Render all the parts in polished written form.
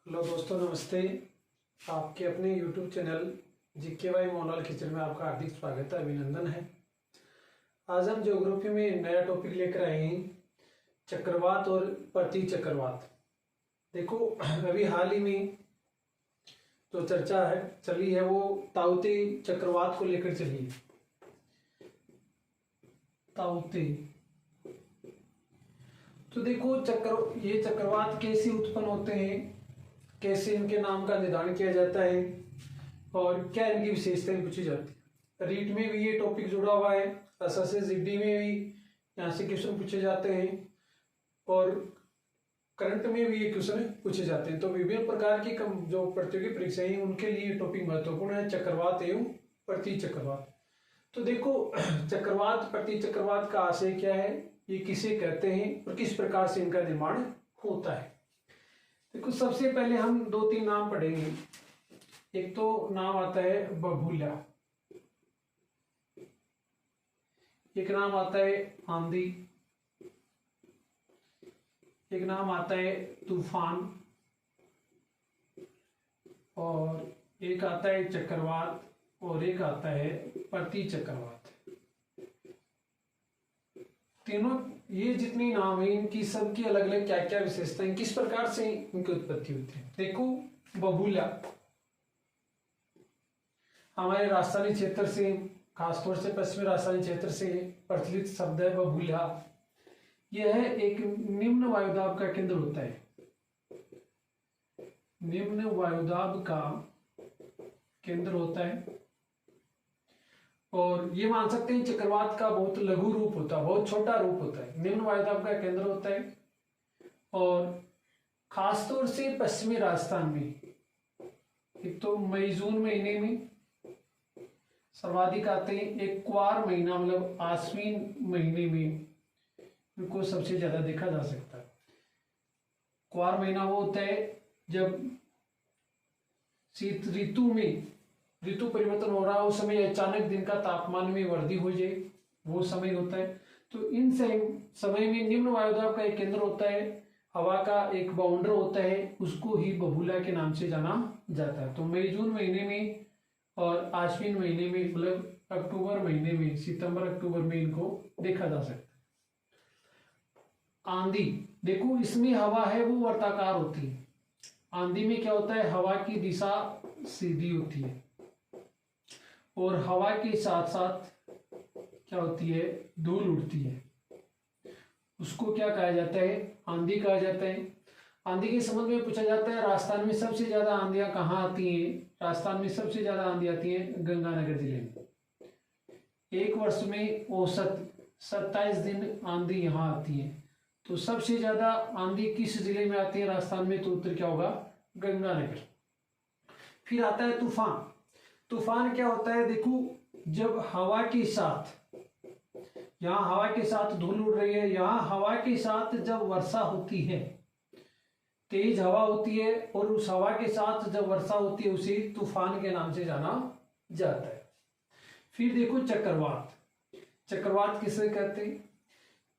Hello दोस्तों, नमस्ते। आपके अपने YouTube channel GKY Mohanlal kitchen में आपका हार्दिक स्वागत है, अभिनंदन है। आज हम ज्योग्राफी में नया टॉपिक लेकर आए हैं, चक्रवात और प्रति चक्रवात। देखो, अभी हाल ही में जो चर्चा चली है वो ताऊते चक्रवात को लेकर चली है। ताऊते, तो देखो ये चक्रवात कैसे उत्पन्न होते हैं, कैसे इनके नाम का निर्धारण किया जाता है और क्या इनकी विशेषताएं पूछी जाती है। रीट में भी ये टॉपिक जुड़ा हुआ है, एसएससी जीडी में भी यहाँ से क्वेश्चन पूछे जाते हैं और करंट में भी ये क्वेश्चन पूछे जाते हैं। तो विभिन्न प्रकार की जो प्रतियोगी परीक्षाएं हैं उनके लिए टॉपिक महत्वपूर्ण है, चक्रवात एवं प्रति चक्रवात। तो देखो, चक्रवात प्रति चक्रवात का आशय क्या है, ये किसे कहते हैं और किस प्रकार से इनका निर्माण होता है। देखो, सबसे पहले हम दो तीन नाम पढ़ेंगे। एक तो नाम आता है बबूला, एक नाम आता है आंधी, एक नाम आता है तूफान और एक आता है चक्रवात और एक आता है प्रति चक्रवात। तीनों ये जितनी नाम है इनकी सबकी अलग अलग क्या क्या विशेषताएं, किस प्रकार से इनकी उत्पत्ति होती है। देखो, बबूला हमारे राजस्थानी क्षेत्र से, खासतौर से पश्चिमी राजस्थानी क्षेत्र से प्रचलित शब्द है बबूला। यह एक निम्न वायुदाब का केंद्र होता है, निम्न वायुदाब का केंद्र होता है और ये मान सकते हैं चक्रवात का बहुत लघु रूप होता है, बहुत छोटा रूप होता है, निम्न वायुदाब का केंद्र होता है। और खासतौर से पश्चिमी राजस्थान में एक तो मई जून महीने में सर्वाधिक आते हैं, एक क्वार महीना मतलब आश्विन महीने में इनको सबसे ज्यादा देखा जा सकता है। क्वार महीना वो होता है जब शीत ऋतु में ऋतु परिवर्तन हो रहा है, उस समय अचानक दिन का तापमान में वृद्धि हो जाए, वो समय होता है। तो इन समय में निम्न वायुदाब का एक केंद्र होता है, हवा का एक बाउंडर होता है, उसको ही बबूला के नाम से जाना जाता है। तो मई जून महीने में और आश्विन महीने में मतलब अक्टूबर महीने में, सितंबर अक्टूबर में इनको देखा जा सकता है। आंधी, देखो इसमें हवा है वो वर्ताकार होती है। आंधी में क्या होता है, हवा की दिशा सीधी होती है और हवा के साथ साथ क्या होती है, धूल उड़ती है, उसको क्या कहा जाता है, आंधी कहा जाता है। आंधी के संबंध में पूछा जाता है राजस्थान में सबसे ज्यादा आंधियां कहाँ आती हैं। राजस्थान में सबसे ज्यादा आंधी आती है गंगानगर जिले में। एक वर्ष में औसत 27 दिन आंधी यहाँ आती है। तो सबसे ज्यादा आंधी किस जिले में आती है राजस्थान में, तो उत्तर क्या होगा, गंगानगर। फिर आता है तूफान। तूफान क्या होता है, देखो जब हवा के साथ, यहाँ हवा के साथ धूल उड़ रही है, यहाँ हवा के साथ जब वर्षा होती है, तेज हवा होती है और उस हवा के साथ जब वर्षा होती है उसे तूफान के नाम से जाना जाता है। फिर देखो चक्रवात। चक्रवात किसे कहते हैं,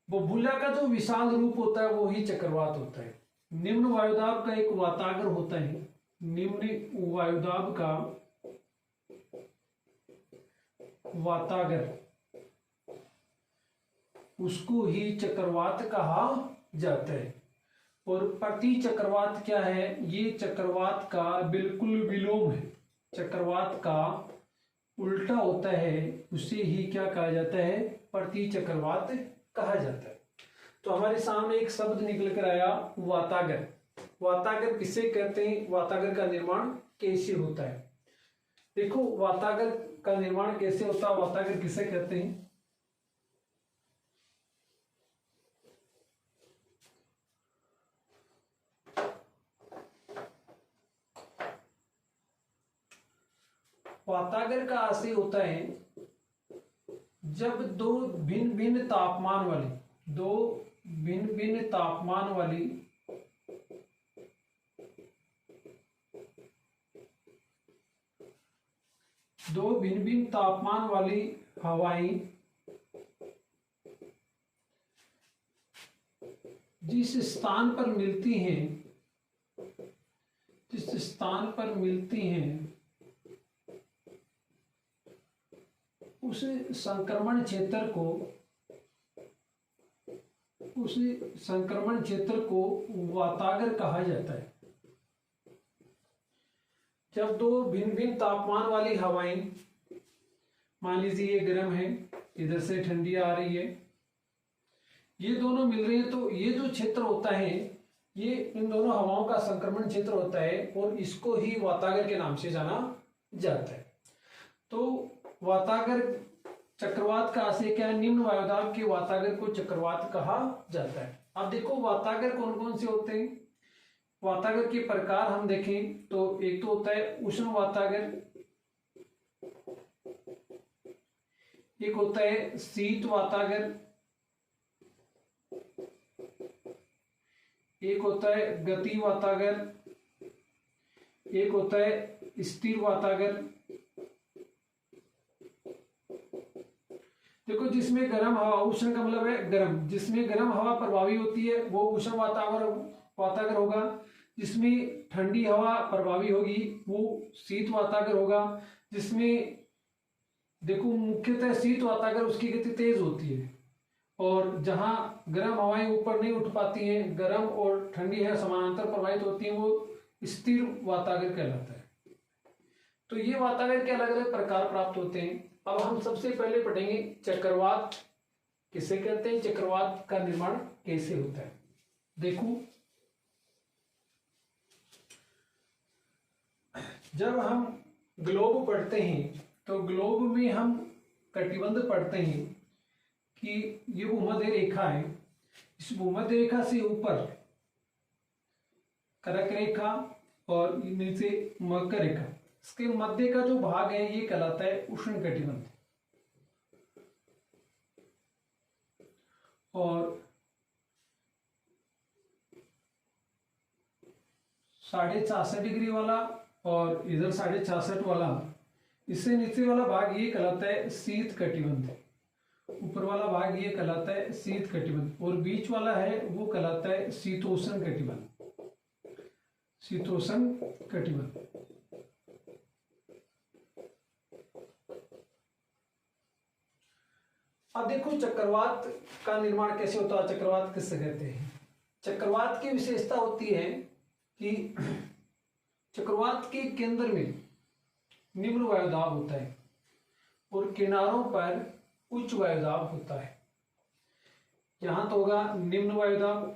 बबूला का जो विशाल रूप होता है वो ही चक्रवात होता है। निम्न वायुदाब का एक वातागर होता है, निम्न वायुदाब का वातागर, उसको ही चक्रवात कहा जाता है। और प्रति चक्रवात क्या है, ये चक्रवात का बिल्कुल विलोम है, चक्रवात का उल्टा होता है, उसे ही क्या कहा जाता है, प्रति चक्रवात कहा जाता है। तो हमारे सामने एक शब्द निकल कर आया, वातागर। वातागर किसे कहते हैं, वातागर का निर्माण कैसे होता है। देखो, वातागर का निर्माण कैसे होता है, वातागर किसे कहते हैं। वातागर का आशय होता है जब दो भिन्न भिन्न तापमान वाली दो भिन्न भिन्न तापमान वाली हवाएं जिस स्थान पर मिलती हैं स्थान पर मिलती हैं उस संक्रमण क्षेत्र को वातागर कहा जाता है। जब दो भिन्न भिन्न तापमान वाली हवाएं, मान लीजिए ये गर्म है, इधर से ठंडी आ रही है, ये दोनों मिल रही है, तो ये जो क्षेत्र होता है ये इन दोनों हवाओं का संक्रमण क्षेत्र होता है और इसको ही वातागर के नाम से जाना जाता है। तो वातागर चक्रवात का आशय क्या है? निम्न वायुदाब के वातागर को चक्रवात कहा जाता है। अब देखो वातागर कौन कौन से होते हैं। वातागर के प्रकार हम देखें तो एक तो होता है उष्ण वातागर, एक होता है शीत वातागर, एक होता है गति वातागर, एक होता है स्थिर वातागर। देखो जिसमें गर्म हवा, उष्ण का मतलब है गर्म, जिसमें गर्म हवा प्रभावी होती है वो उष्ण वातागर होगा, जिसमें ठंडी हवा प्रभावी होगी वो शीत वातागर होगा, जिसमें देखो मुख्यतः शीत वातागर उसकी गति तेज होती है और जहां गर्म हवाएं ऊपर नहीं उठ पाती हैं, गर्म और ठंडी है समानांतर प्रवाहित होती हैं, वो स्थिर वातागर कहलाता है। तो ये वातागर के अलग अलग प्रकार प्राप्त होते हैं। अब हम सबसे पहले पढ़ेंगे चक्रवात किसे कहते हैं, चक्रवात का निर्माण कैसे होता है। देखो जब हम ग्लोब पढ़ते हैं तो ग्लोब में हम कटिबंध पढ़ते हैं कि ये भूमध्य रेखा है, इस भूमध्य रेखा से ऊपर कर्क रेखा और नीचे मकर रेखा, इसके मध्य का जो भाग है ये कहलाता है उष्ण कटिबंध। और 66.5 डिग्री वाला और इधर 66.5 वाला, इससे नीचे वाला भाग ये कहलाता है शीत कटिबंध, ऊपर वाला भाग ये कहलाता है शीत कटिबंध और बीच वाला है वो कहलाता है शीतोष्ण कटिबंध। शीतोष्ण कटिबंध। अब देखो चक्रवात का निर्माण कैसे होता है, चक्रवात किससे कहते हैं। चक्रवात की विशेषता होती है कि चक्रवात के केंद्र में निम्न वायुदाब होता है और किनारों पर उच्च वायुदाब होता है। यहां तो होगा निम्न वायुदाब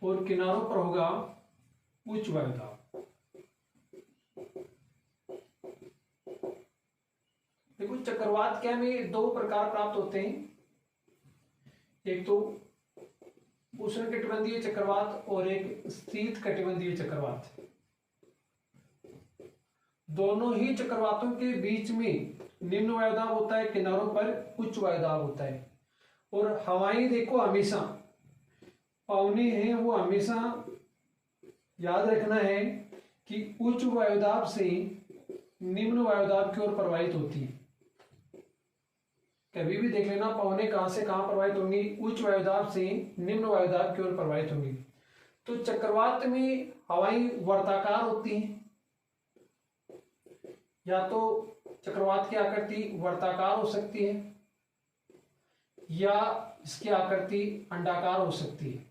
और किनारों पर होगा उच्च वायुदाब। देखो चक्रवात क्या में दो प्रकार प्राप्त होते हैं, एक तो उष्ण कटिबंधीय चक्रवात और एक शीत कटिबंधीय चक्रवात। दोनों ही चक्रवातों के बीच में निम्न वायुदाब होता है, किनारों पर उच्च वायुदाब होता है। और हवाएं देखो हमेशा पवने हैं, वो हमेशा याद रखना है कि उच्च वायुदाब से निम्न वायुदाब की ओर प्रवाहित होती है। कभी भी देख लेना पवने कहां से कहां प्रवाहित होंगी, उच्च वायुदाब से निम्न वायुदाब की ओर प्रवाहित होंगी। तो चक्रवात में हवाएं वर्ताकार होती हैं, या तो चक्रवात की आकृति वर्ताकार हो सकती है या इसकी आकृति अंडाकार हो सकती है।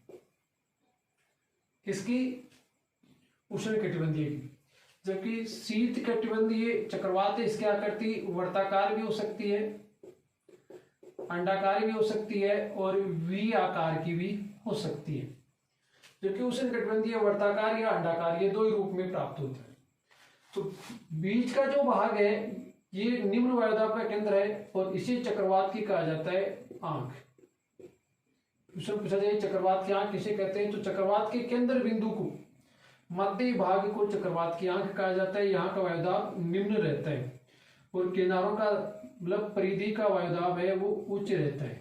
इसकी उष्ण कटिबंधीय की, जबकि शीत कटिबंधीय चक्रवात है, इसकी आकृति वर्ताकार भी हो सकती है, अंडाकार भी हो सकती है और वी आकार की भी हो सकती है। जबकि उष्ण कटिबंधीय वर्ताकार या अंडाकार ये दो ही रूप में प्राप्त होता है। तो बीच का जो भाग है ये निम्न वायुदाब का केंद्र है और इसी चक्रवात की कहा जाता है आंख। क्वेश्चन पूछा जाए चक्रवात की आंख किसे कहते हैं, तो चक्रवात के केंद्र बिंदु को, मध्य भाग को चक्रवात की आंख कहा जाता है। यहाँ का वायुदाब निम्न रहता है और किनारों का मतलब परिधि का वायुदाब है वो उच्च रहता है।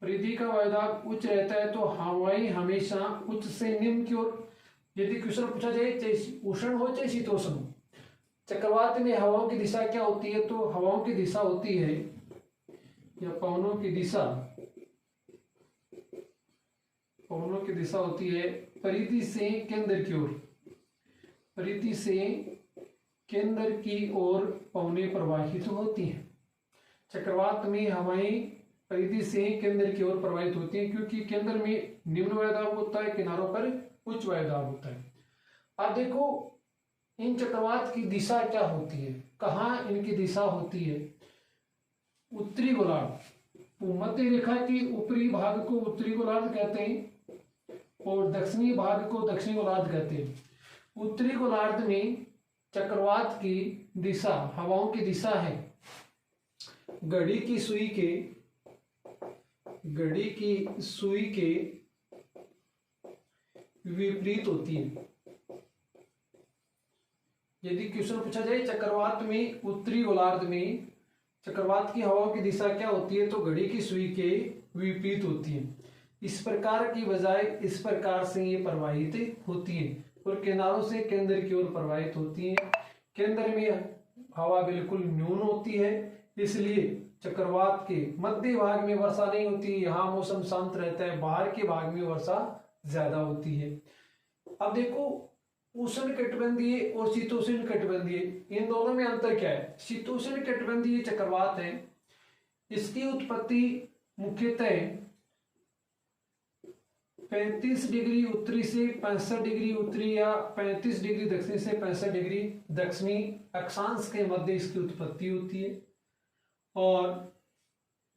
परिधि का वायुदाब उच्च रहता है तो हवाएं हमेशा उच्च से निम्न की ओर, यदि क्वेश्चन पूछा जाए चाहे उष्ण हो चाहे शीतोष्ण हो, चक्रवात में हवाओं की दिशा क्या होती है, तो हवाओं की दिशा होती है या पवनों की दिशा पवनों की दिशा होती है परिधि से केंद्र की ओर, परिधि से केंद्र की ओर पवनें प्रवाहित होती हैं। चक्रवात में हवाएं परिधि से केंद्र की ओर प्रवाहित होती हैं क्योंकि केंद्र में निम्न वायुदाब होता है, किनारों पर उच्च वायुदाब होता है। अब देखो इन चक्रवात की दिशा क्या होती है, कहाँ इनकी दिशा होती है। उत्तरी गोलार्ध, भूमध्य रेखा के ऊपरी भाग को उत्तरी गोलार्ध कहते हैं और दक्षिणी भाग को दक्षिणी गोलार्ध कहते हैं। उत्तरी गोलार्ध में चक्रवात की दिशा, हवाओं की दिशा है घड़ी की सुई के विपरीत होती है। यदि क्वेश्चन पूछा जाए चक्रवात में उत्तरी गोलार्ध में चक्रवात की हवाओं की दिशा क्या होती है, तो घड़ी की सुई के विपरीत होती है। इस प्रकार की बजाय इस प्रकार से ये प्रवाहित होती है और किनारों से केंद्र की ओर प्रवाहित होती है। केंद्र में हवा बिल्कुल न्यून होती है, इसलिए चक्रवात के मध्य भाग में वर्षा नहीं होती, यहाँ मौसम शांत रहता है। बाहर के भाग में वर्षा ज्यादा होती है। अब देखो उष्ण कटिबंधीय और शीतोष्ण कटिबंधीय, इन दोनों में अंतर क्या है। शीतोष्ण कटिबंधीय चक्रवात है, इसकी उत्पत्ति मुख्यतः 35 डिग्री उत्तरी से 65 डिग्री उत्तरी या 35 डिग्री दक्षिणी से 65 डिग्री दक्षिणी अक्षांश के मध्य इसकी उत्पत्ति होती है। और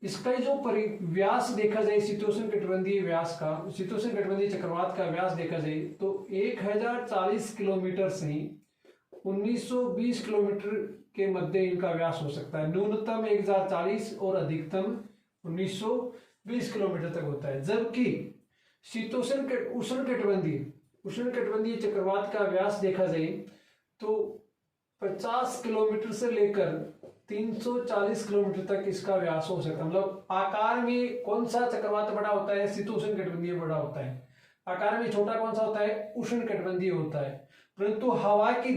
इसका जो व्यास देखा जाए शीतोष्ण कटिबंधीय व्यास का, शीतोष्ण कटिबंधीय चक्रवात का व्यास देखा जाए तो 1040 किलोमीटर से 1920 किलोमीटर के मध्य इनका व्यास हो सकता है। न्यूनतम 1040 और अधिकतम 1920 किलोमीटर तक होता है। जबकि उष्ण कटिबंधीय चक्रवात का व्यास देखा जाए तो 50 किलोमीटर से लेकर 340 किलोमीटर तक इसका व्यास हो सकता है। मतलब आकार में कौन सा चक्रवात बड़ा होता है, शीतोष्ण कटिबंधीय बड़ा होता है। आकार में छोटा कौन सा होता है, उष्ण कटिबंधीय होता है। परंतु हवा की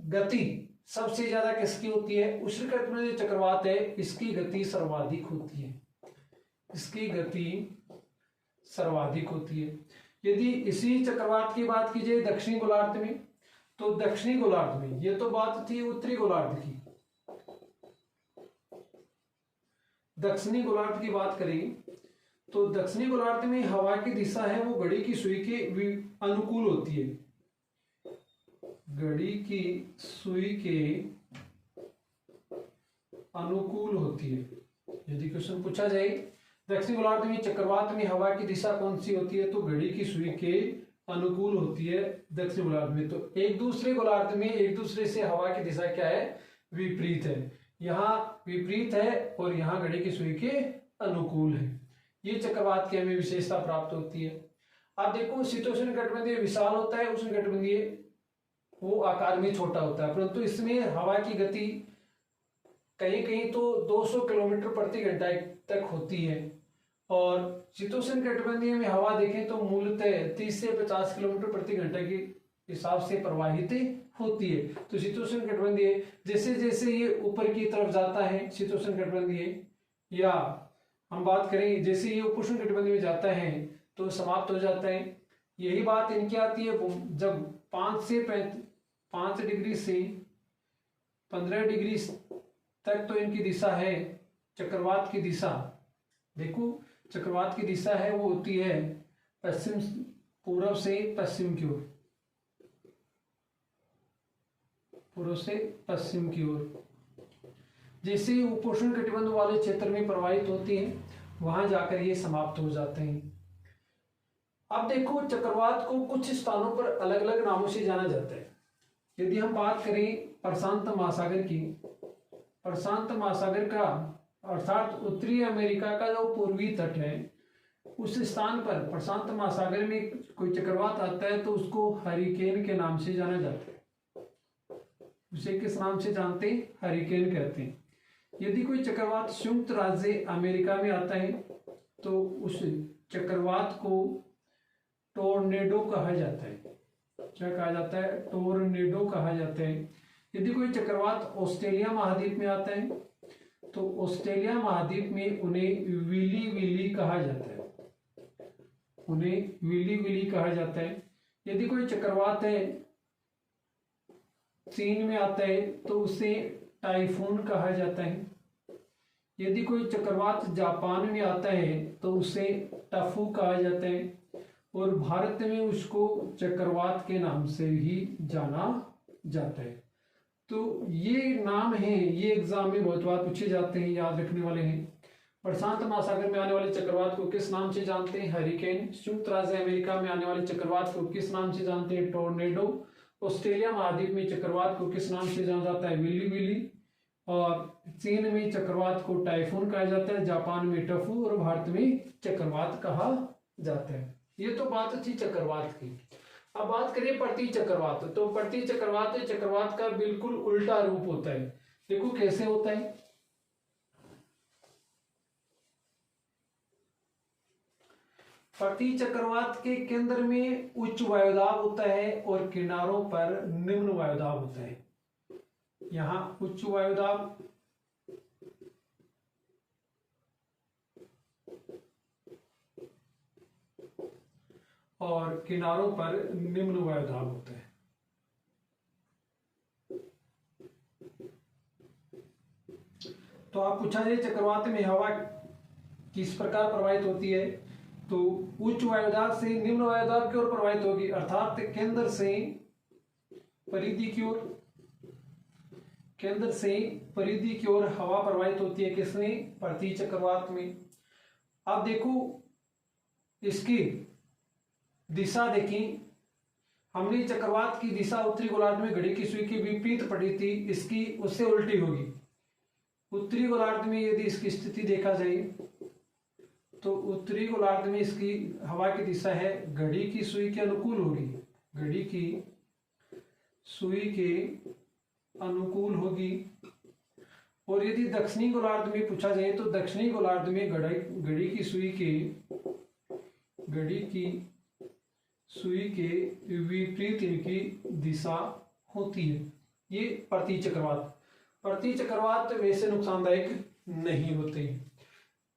गति सबसे ज्यादा किसकी होती है, उष्ण कटिबंधीय चक्रवात है, इसकी गति सर्वाधिक होती है, इसकी गति सर्वाधिक होती है। यदि इसी चक्रवात की बात की जाए दक्षिणी गोलार्ध में, तो दक्षिणी गोलार्ध में, ये तो बात थी उत्तरी गोलार्ध की, दक्षिणी गोलार्ध की बात करें तो दक्षिणी गोलार्ध में हवा की दिशा है वो घड़ी की सुई के अनुकूल होती है। घड़ी की सुई के अनुकूल होती है। यदि क्वेश्चन पूछा जाए दक्षिणी गोलार्ध में चक्रवात में हवा की दिशा कौन सी होती है, तो घड़ी की सुई के अनुकूल होती है दक्षिणी गोलार्ध में। तो एक दूसरे गोलार्ध में एक दूसरे से हवा की दिशा क्या है, विपरीत है। यहाँ विपरीत है और यहाँ घड़ी की सुई के अनुकूल है। ये चक्रवात की हमें विशेषता प्राप्त होती है। अब देखो शीतोष्ण कटिबंधीय विशाल होता है, उष्ण कटिबंधीय वो आकार में छोटा होता है, परंतु इसमें हवा की गति कहीं कहीं तो 200 किलोमीटर प्रति घंटा तक होती है। और शीतोष्ण कटिबंधीय में हवा देखें तो मूलतः 30 से 50 किलोमीटर प्रति घंटा के हिसाब से प्रवाहित होती है। तो शीतोष्ण कटिबंधीय जैसे जैसे ये ऊपर की तरफ जाता है शीतोष्ण कटिबंधीय, या हम बात करें जैसे ये उपोष्ण कटिबंधीय में जाता है तो समाप्त हो जाता है। यही बात इनकी आती है जब 5 डिग्री से 15 डिग्री तक तो इनकी दिशा है चक्रवात की दिशा। देखो चक्रवात की दिशा है वो होती है पश्चिम, पूर्व से पश्चिम की ओर, पूर्व से पश्चिम की ओर। जैसे ही उपोष्ण कटिबंध वाले क्षेत्र में प्रवाहित होती है वहां जाकर ये समाप्त हो जाते हैं। अब देखो चक्रवात को कुछ स्थानों पर अलग अलग नामों से जाना जाता है। यदि हम बात करें प्रशांत महासागर की, प्रशांत महासागर का अर्थात उत्तरी अमेरिका का जो पूर्वी तट है उस स्थान पर प्रशांत महासागर में कोई चक्रवात आता है तो उसको हरिकेन के नाम से जाना जाता है। उसे किस नाम से जानते हैं, हरिकेन कहते हैं। यदि कोई चक्रवात संयुक्त राज्य अमेरिका में आता है तो उस चक्रवात को टोर्नेडो कहा जाता है। क्या कहा जाता है, टोर्नेडो कहा जाता है। यदि कोई चक्रवात ऑस्ट्रेलिया महाद्वीप में आता है तो ऑस्ट्रेलिया महाद्वीप में उन्हें विली विली कहा जाता है, उन्हें विली विली कहा जाता है। यदि कोई चक्रवात है चीन में आता है तो उसे टाइफून कहा जाता है। यदि कोई चक्रवात जापान में आता है तो उसे टफू कहा जाता है, और भारत में उसको चक्रवात के नाम से ही जाना जाता है। तो ये नाम है, ये एग्जाम में बहुत बार पूछे जाते हैं, याद रखने वाले हैं। प्रशांत महासागर में आने वाले चक्रवात को किस नाम से जानते हैं? हरिकेन। संयुक्त राज्य अमेरिका में आने वाले चक्रवात को किस नाम से जानते हैं? टोर्नेडो। ऑस्ट्रेलिया महाद्वीप में चक्रवात को किस नाम से जाना जाता है? Willy willy. और चीन में चक्रवात को टाइफून कहा जाता है, जापान में टफू, और भारत में चक्रवात कहा जाता है। ये तो बात थी चक्रवात की। अब बात करिए प्रति चक्रवात। तो प्रति चक्रवात चक्रवात का बिल्कुल उल्टा रूप होता है। देखो कैसे होता है। प्रति चक्रवात के केंद्र में उच्च वायुदाब होता है और किनारों पर निम्न वायुदाब होता है। यहां उच्च वायुदाब और किनारों पर निम्न वायुदाब होता है। तो आप पूछा जाए चक्रवात में हवा किस प्रकार प्रवाहित होती है, तो उच्च वायुदाब से निम्न वायुदाब की ओर प्रवाहित होगी, अर्थात केंद्र से परिधि की ओर, केंद्र से परिधि की ओर हवा प्रवाहित होती है। किसमें? प्रति चक्रवात में। अब देखो इसकी दिशा देखी, हमने चक्रवात की दिशा उत्तरी गोलार्ध में घड़ी की सुई के विपरीत पड़ी थी, इसकी उससे उल्टी होगी। उत्तरी गोलार्ध में यदि इसकी स्थिति देखा जाए तो उत्तरी गोलार्ध में इसकी हवा की दिशा है घड़ी की सुई के अनुकूल होगी, घड़ी की सुई के अनुकूल होगी। और यदि दक्षिणी गोलार्ध में पूछा जाए तो दक्षिणी गोलार्ध में घड़ी की सुई के विपरीत इनकी दिशा होती है। ये प्रति चक्रवात वैसे नुकसानदायक नहीं होते।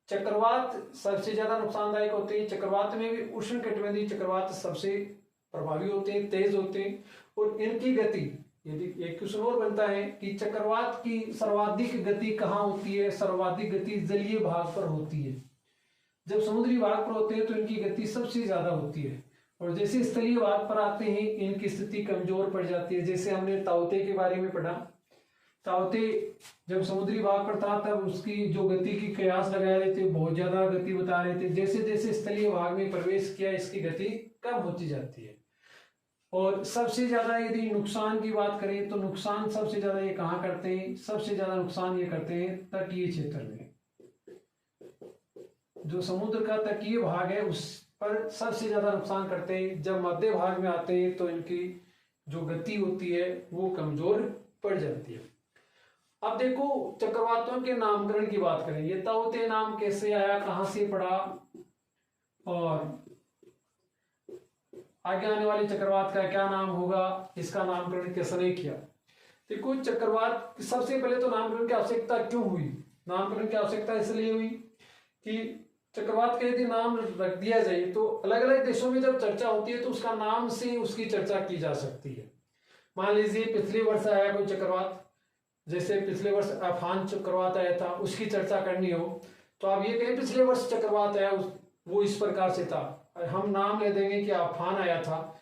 चक्रवात सबसे ज्यादा नुकसानदायक होते हैं। चक्रवात में भी उष्णकटिबंधीय चक्रवात सबसे प्रभावी होते हैं, तेज होते हैं, और इनकी गति, यदि एक क्वेश्चन और बनता है कि चक्रवात की सर्वाधिक गति कहाँ होती है? सर्वाधिक गति जलीय भाग पर होती है। जब समुद्री भाग पर होते हैं तो इनकी गति सबसे ज्यादा होती है, और जैसे स्थलीय भाग पर आते हैं इनकी स्थिति कमजोर पड़ जाती है। जैसे हमने ताउते के बारे में पढ़ा, ताउते जब समुद्री भाग पर था तब उसकी जो गति की कयास लगा रहे थे, बहुत ज्यादा गति बता रहे थे। जैसे जैसे स्थलीय भाग में प्रवेश किया इसकी गति कम होती जाती है। और सबसे ज्यादा यदि नुकसान की बात करें तो नुकसान सबसे ज्यादा ये कहाँ करते हैं? सबसे ज्यादा नुकसान ये करते हैं तटीय क्षेत्र में। जो समुद्र का तटीय भाग है उस पर सबसे ज्यादा नुकसान करते हैं। जब मध्य भाग में आते हैं तो इनकी जो गति होती है वो कमजोर पड़ जाती है। अब देखो चक्रवातों के नामकरण की बात करें। ये ताउते नाम कैसे आया, कहां से पड़ा, और आगे आने वाले चक्रवात का क्या नाम होगा, इसका नामकरण किसने किया। देखो चक्रवात सबसे पहले तो नामकरण की आवश्यकता क्यों हुई? नामकरण की आवश्यकता इसलिए हुई कि चक्रवात का यदि नाम रख दिया जाए तो अलग अलग देशों में जब चर्चा होती है तो उसका नाम से उसकी चर्चा की जा सकती है। मान लीजिए पिछले वर्ष आया कोई चक्रवात, जैसे पिछले वर्ष अम्फान चक्रवात आया था, उसकी चर्चा करनी हो तो आप ये कहें पिछले वर्ष चक्रवात आया वो इस प्रकार से था, हम नाम ले देंगे कि अम्फान आया था,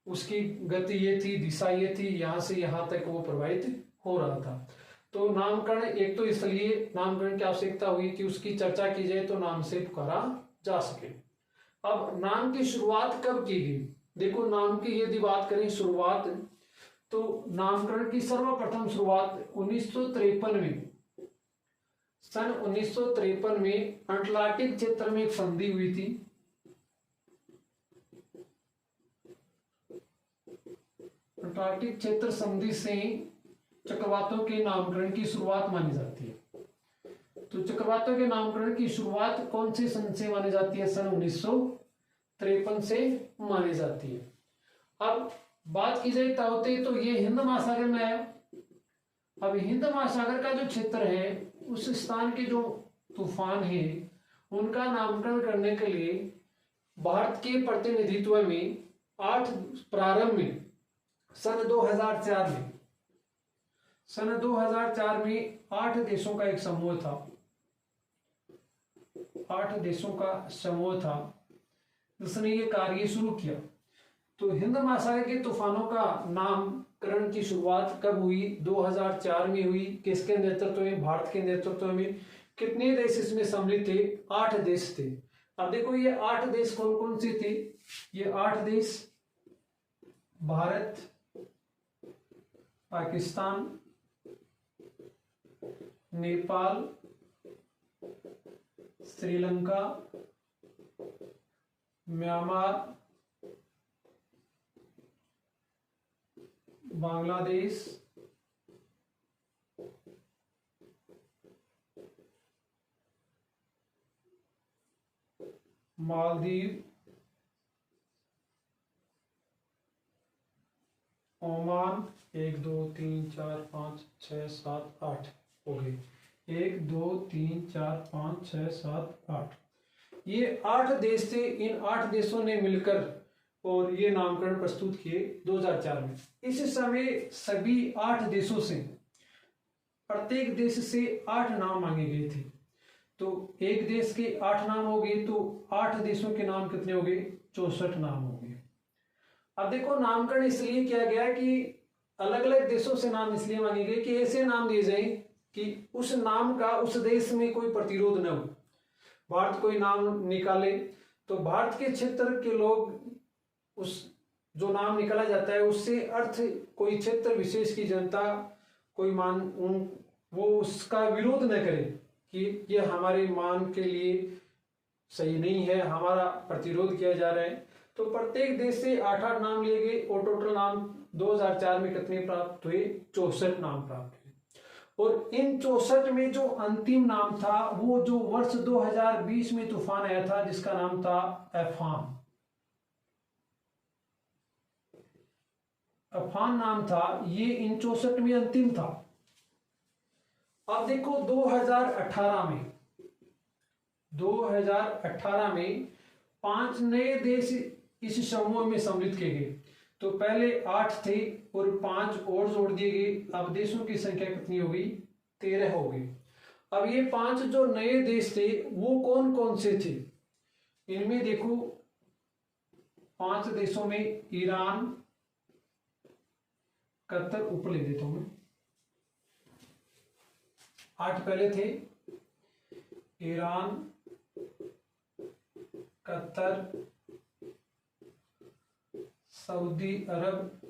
उसकी गति ये थी, दिशा ये थी, यहां से यहां तक वो प्रवाहित हो रहा था। तो नामकरण एक तो इसलिए नामकरण की आवश्यकता हुई कि उसकी चर्चा की जाए तो नाम से पुकारा जा सके। अब नाम की शुरुआत कब की गई? देखो नाम की यदि बात करें शुरुआत, तो नामकरण की सर्वप्रथम शुरुआत 1953 में, सन 1953 में अटलांटिक क्षेत्र में एक संधि हुई थी। अटलांटिक क्षेत्र संधि से चक्रवातों के नामकरण की शुरुआत मानी जाती है। तो चक्रवातों के नामकरण की शुरुआत कौन से सन से मानी जाती है? सन 1953 से मानी जाती है। अब बात की जाए ताउते तो ये हिंद महासागर में आया। अब हिंद महासागर का जो क्षेत्र है उस स्थान के जो तूफान है उनका नामकरण करने के लिए भारत के प्रतिनिधित्व में प्रारंभ में सन 2004 में 8 देशों का एक समूह था, 8 देशों का समूह था जिसने ये कार्य शुरू किया। तो हिंद महासागर के तूफानों का नामकरण की शुरुआत कब हुई? 2004 में हुई। किसके नेतृत्व में? भारत के नेतृत्व में। कितने देश इसमें सम्मिलित थे? 8 देश थे। अब देखो ये 8 देश कौन कौन से थे? ये 8 देश भारत, पाकिस्तान, नेपाल, श्रीलंका, म्यांमार, बांग्लादेश, मालदीव, ओमान। 1 2 3 4 5 6 7 8 हो गए। 1 2 3 4 5 6 7 8, ये 8 देश थे। इन 8 देशों ने मिलकर और ये नामकरण प्रस्तुत किए 2004 में। इस समय सभी 8 देशों से, प्रत्येक देश से 8 नाम मांगे गए थे। तो एक देश के 8 नाम हो गए, तो 8 देशों के नाम कितने हो गए? 64 नाम हो गए। अब देखो नामकरण इसलिए किया गया कि अलग अलग देशों से नाम इसलिए मांगे गए कि ऐसे नाम दिए जाए कि उस नाम का उस देश में कोई प्रतिरोध न हो। भारत कोई नाम निकाले तो भारत के क्षेत्र के लोग उस जो नाम निकाला जाता है उससे अर्थ कोई क्षेत्र विशेष की जनता कोई वो उसका विरोध न करे कि ये हमारे मान के लिए सही नहीं है, हमारा प्रतिरोध किया जा रहा है। तो प्रत्येक देश से 8-8 नाम लिए गए और टोटल नाम 2004 में कितने प्राप्त हुए? 64 नाम प्राप्त हुए। और इन 64 में जो अंतिम नाम था वो जो वर्ष 2020 में तूफान आया था जिसका नाम था अम्फान। अम्फान नाम था, ये इन 64 में अंतिम था। अब देखो 2018 में 5 नए देश इस समूह में सम्मिलित किए गए। तो पहले 8 थे और 5 और जोड़ दिए गए। अब देशों की संख्या कितनी हो गई? 13 हो गई। अब ये 5 जो नए देश थे वो कौन कौन से थे? इनमें देखो 5 देशों में ईरान, कतर, ऊपर ले देता हूं मैं। 8 पहले थे, ईरान, कतर, सऊदी अरब,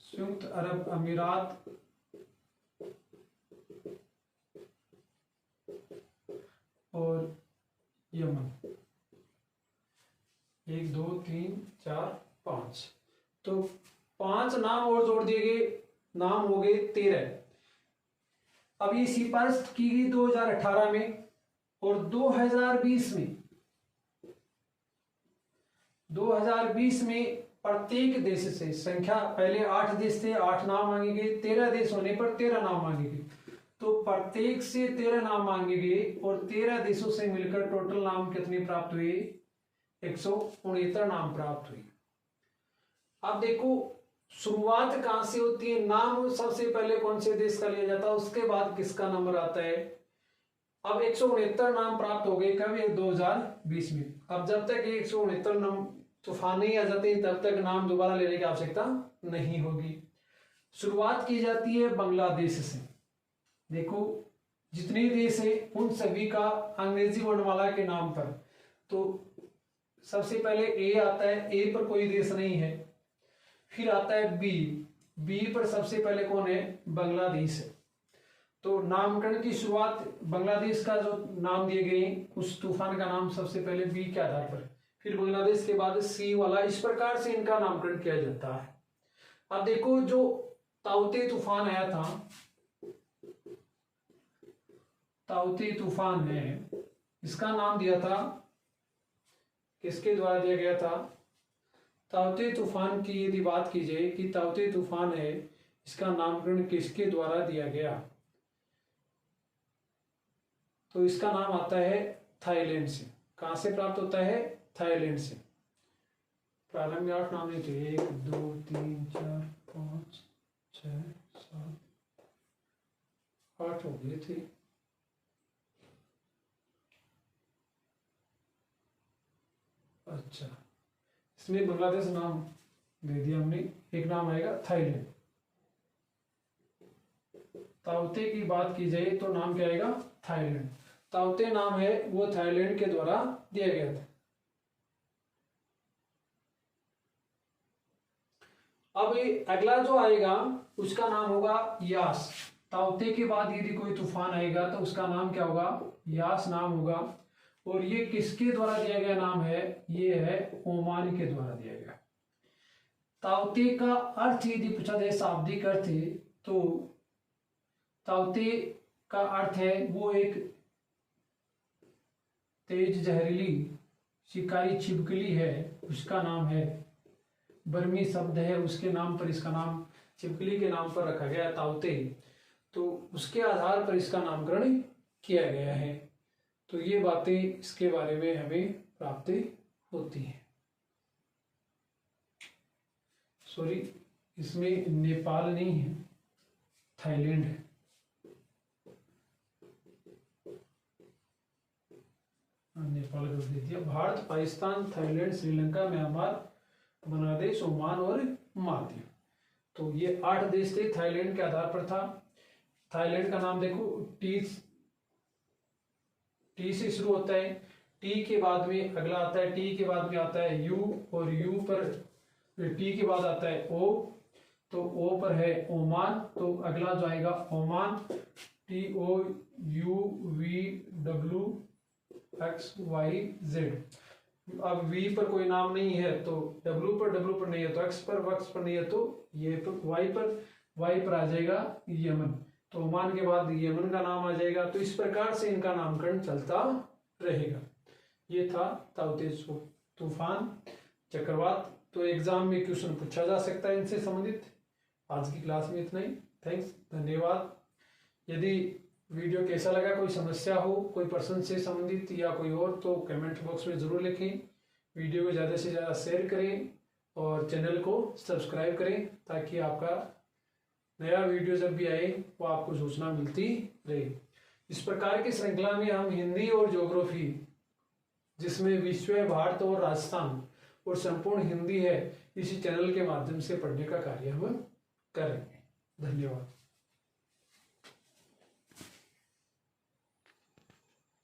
संयुक्त अरब अमीरात, और यमन। 1 2 3 4 5, तो 5 नाम और जोड़ दिए गए, नाम हो गए 13। अब ये सिफारिश की गई 2018 में और 2020 में प्रत्येक देश से संख्या, पहले 8 देश थे, 8 नाम मांगे गए, 13 देश होने पर 13 नाम मांगे गए। तो प्रत्येक से 13 नाम मांगे गए और 13 देशों से मिलकर टोटल नाम कितने प्राप्त हुए? 169 नाम प्राप्त हुए। अब देखो शुरुआत कहां से होती है? नाम सबसे पहले कौन से देश का लिया जाता है, उसके बाद किसका नंबर आता है। अब 169 नाम प्राप्त हो गए, कब? 2020 में। अब जब तक 169 नाम तूफान नहीं आ जाते तब तक नाम दोबारा लेने की आवश्यकता नहीं होगी। शुरुआत की जाती है बांग्लादेश से। देखो जितने देश है उन सभी का अंग्रेजी वर्णमाला के नाम पर, तो सबसे पहले ए आता है, ए पर कोई देश नहीं है। फिर आता है बी, बी पर सबसे पहले कौन है? बांग्लादेश है। तो नामकरण की शुरुआत बांग्लादेश का जो नाम दिए गए उस तूफान का नाम सबसे पहले बी के आधार पर, फिर बांग्लादेश के बाद सी वाला, इस प्रकार से इनका नामकरण किया जाता है। अब देखो जो ताउते तूफान आया था, ताउते तूफान है, इसका नाम दिया था, किसके द्वारा दिया गया था? ताउते तूफान की यदि बात की जाए कि ताउते तूफान है, इसका नामकरण किसके द्वारा दिया गया, तो इसका नाम आता है थाईलैंड से। कहाँ से प्राप्त होता है? थाईलैंड से। प्रारंभ में 8 नाम नहीं थे, 1 2 3 4 5 6 7 8 हो गए थे। अच्छा, इसमें बांग्लादेश नाम दे दिया हमने, एक नाम आएगा थाईलैंड। ताउते की बात की जाए तो नाम क्या आएगा? थाईलैंड। ताउते नाम है वो थाईलैंड के द्वारा दिया गया था। अब अगला जो आएगा उसका नाम होगा यास। ताउते के बाद यदि कोई तूफान आएगा तो उसका नाम क्या होगा? यास नाम होगा। और ये किसके द्वारा दिया गया नाम है? ये है ओमान के द्वारा दिया गया। ताउते का अर्थ यदि पूछा जाए शाब्दिक अर्थ है तो ताउते का अर्थ है वो एक तेज जहरीली शिकारी छिपकली है, उसका नाम है। बर्मी शब्द है, उसके नाम पर इसका नाम छिपकली के नाम पर रखा गया ताउते, तो उसके आधार पर इसका नामकरण किया गया है। तो ये बातें इसके बारे में हमें प्राप्त होती हैं। सॉरी, इसमें नेपाल नहीं है, थाईलैंड है। नेपाल कर दे दिया। Bharat, Pakistan, Thailand, Sri Lanka, Myanmar, Bangladesh, Oman और मालदीव। तो ये 8 देश थे, थाईलैंड के आधार पर था। थाईलैंड का नाम देखो, टी से शुरू होता है। टी के बाद में अगला आता है, टी के बाद में आता है यू, और यू पर टी के बाद आता है ओ, तो ओ पर है ओमान। तो अगला जो आएगा ओमान, TOUVWXYZ। अब वी पर कोई नाम नहीं है तो डब्ल्यू पर नहीं है तो एक्स पर नहीं है तो ये पर वाई पर आ जाएगा यमन। तो ओमान के बाद यमन का नाम आ जाएगा। तो इस प्रकार से इनका नामकरण चलता रहेगा। ये था ताउते तूफान, चक्रवात। तो एग्जाम में क्वेश्चन पूछा जा सकता है इनसे संबंधित। आज की क्लास में इतना ही। थैंक्स, धन्यवाद। यदि वीडियो कैसा लगा, कोई समस्या हो, कोई प्रश्न से संबंधित या कोई और, तो कमेंट बॉक्स में ज़रूर लिखें। वीडियो को ज़्यादा से ज़्यादा शेयर करें और चैनल को सब्सक्राइब करें ताकि आपका नया वीडियो जब भी आए वो आपको सूचना मिलती रहे। इस प्रकार की श्रृंखला में हम हिंदी और ज्योग्राफी, जिसमें विश्व, भारत और राजस्थान और संपूर्ण हिंदी है, इसी चैनल के माध्यम से पढ़ने का कार्य हम करेंगे। धन्यवाद।